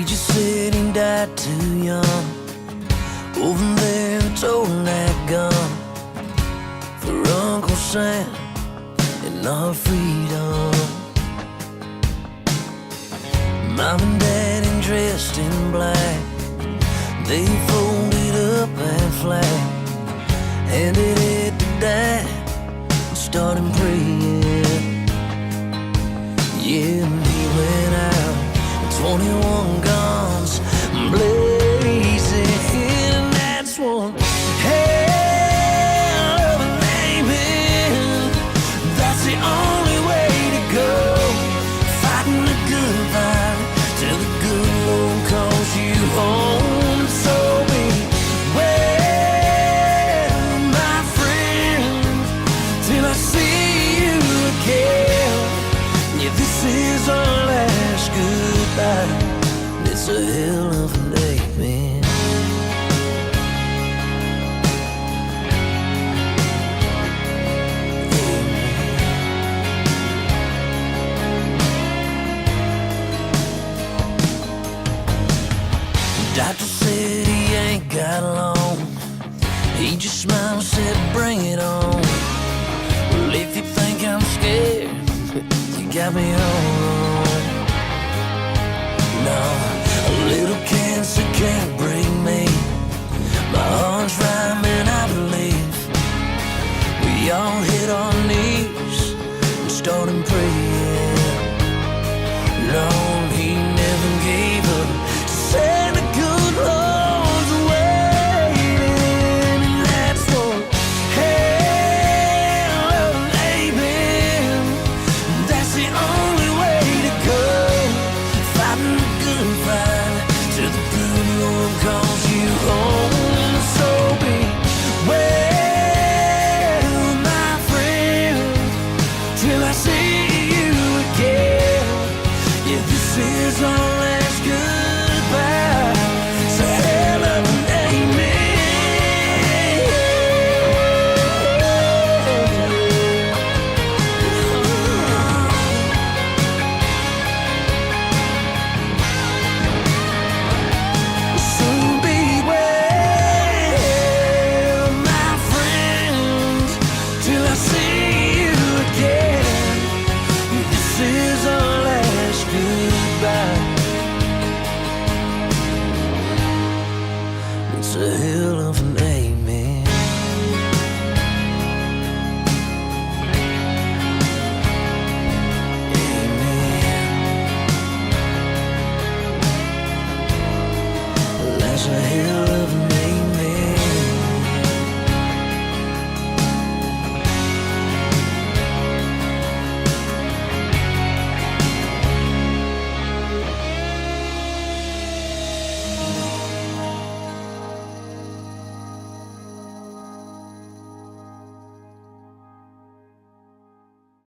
just said he died too young. Over there, it's holding that gun for Uncle Sam and our freedom. Mom and Daddy dressed in black, they folded up that flag, handed it to Dad and started praying. Yeah, and he went out, 21 guns blazing. That's one hell of a name. That's the only way to go. Fighting the good fight till the good Lord calls you home. So beware, my friend, till I see you again. Yeah, this is our last goodbye. It's a hell of a day, man. Doctor said he ain't got long. He just smiled and said, bring it on. Well, if you think I'm scared, you got me all wrong. No, a little cancer can't break me. My heart's rhyming, I believe. We all hit our knees and started praying. No, he never gave up. Said the good Lord's waiting, and that's one hell of a name. That's the only way to go. Fighting the good fight till the good Lord calls you home. So beware, my friend, till I see you again. Yeah, this is our last goodbye. So hell of an So beware, my friend, till I see you again. This is our last goodbye. It's a hell